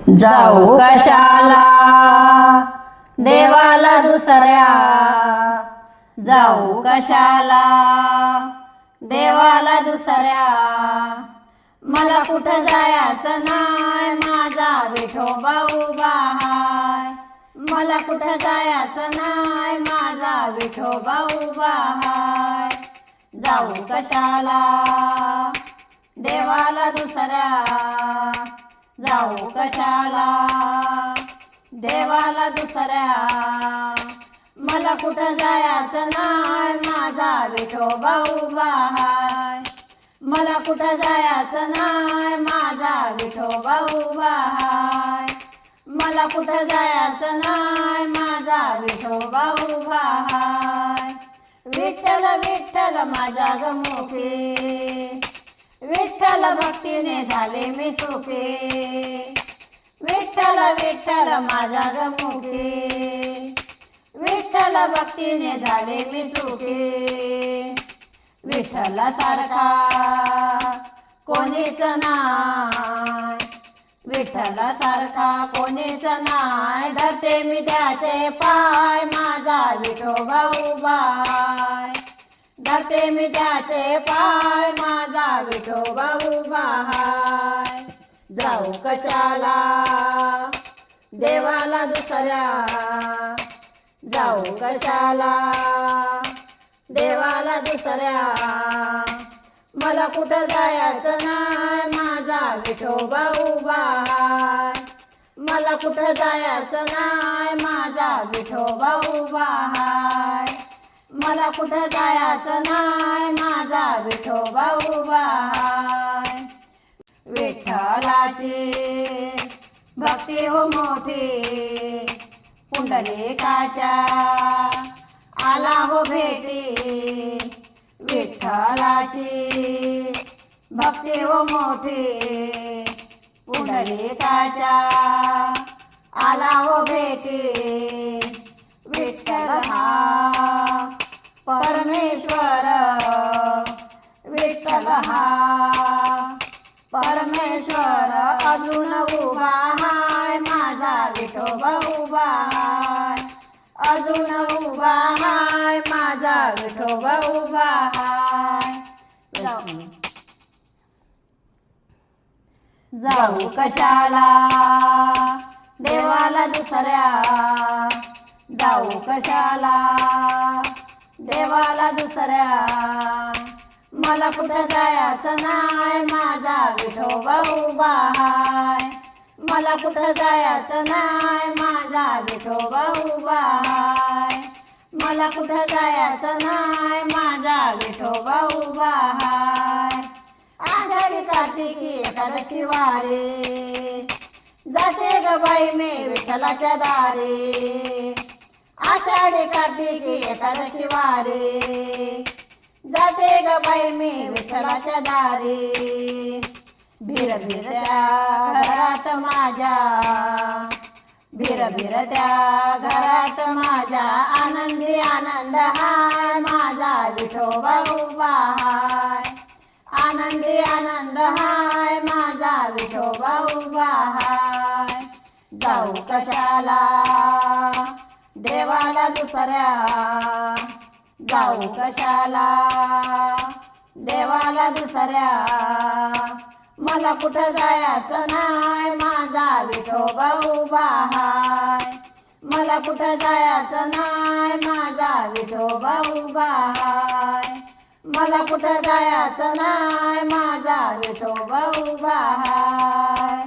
जाऊ कशाला देवाला दुसऱ्या, जाऊ कशाला देवाला दुसऱ्या, मला कुठं जायचं नाय माझा विठोबा उभा हाय, मला कुठं जायचं नाय माझा विठोबा उभा हाय, जाऊ कशाला देवाला दुसऱ्या, जाऊ कशाला देवाला दुसऱ्या, मला कुठं जायचं नाय माझा विठोबा उभा हाय, मला कुठं जायचं नाय माझा विठोबा उभा हाय, मला कुठं जायचं नाय माझा विठोबा उभा हाय, विठ्ठल विठ्ठल माझा गमुखी, विठ्ठल भक्तीने झाले मी सुखी, विठ्ठल विठ्ठल माझा गमुखी, विठ्ठल भक्तीने झाले मी सुखी, विठ्ठल सारखा कोणीच नाय, विठ्ठल सारखा कोणीच नाय, धरते मी त्याचे पाय माझा विठोबा उभा हाय, धरते मी त्याचे पाय माझा विठोबा उभा हाय, जाऊ कशाला देवाला दुसऱ्या, जाऊ कशाला देवाला दुसऱ्या, मला कुठं जायचं नाय माझा विठोबा उभा हाय, मला कुठं जायचं नाय माझा विठोबा उभा हाय, मला कुठं जायचं नाय माझा विठोबा उभा हाय, विठ्ठलाची भक्ती हो मोठी, पुंडलिकाच्या आला हो भेटी, विठ्ठलाची भक्ती हो मोठी, पुंडलिकाच्या आला हो भेटी, विठ्ठल हा परमेश्वर, विठ्ठल हा परमेश्वर, अजून उभा हाय माझा विठोबा उभा हाय, अजून उभा हाय माझा विठोबा उभा हाय, जाऊ कशाला देवाला दुसऱ्या, जाऊ कशाला देवाला दुसऱ्या, मला कुठं जायचं नाय माझा विठोबा उभा हाय, मला कुठं जायचं नाय माझा विठोबा उभा हाय, मला कुठं जायचं नाय माझा विठोबा उभा हाय, आषाढी कार्तिकी एकादशी वारी, जाते ग बाई मी विठ्ठलाच्या दारी, आषाढी कार्तिकी एकादशी वारी, जाते ग बाई मी विठ्ठलाच्या दारी, भिर भिर त्या घरात माझ्या, भिर भिर त्या घरात माझ्या, आनंदी आनंद हाय माझा विठोबा उभा हाय, आनंदी आनंद हाय माझा विठोबा उभा हाय, जाऊ कशाला देवाला दुसऱ्या, जाऊ कशाला देवाला दुसऱ्या, मला कुठं जायचं नाय माझा विठोबा उभा हाय, मला कुठं जायचं नाय माझा विठोबा उभा हाय, मला कुठं जायचं नाय माझा विठोबा उभा हाय.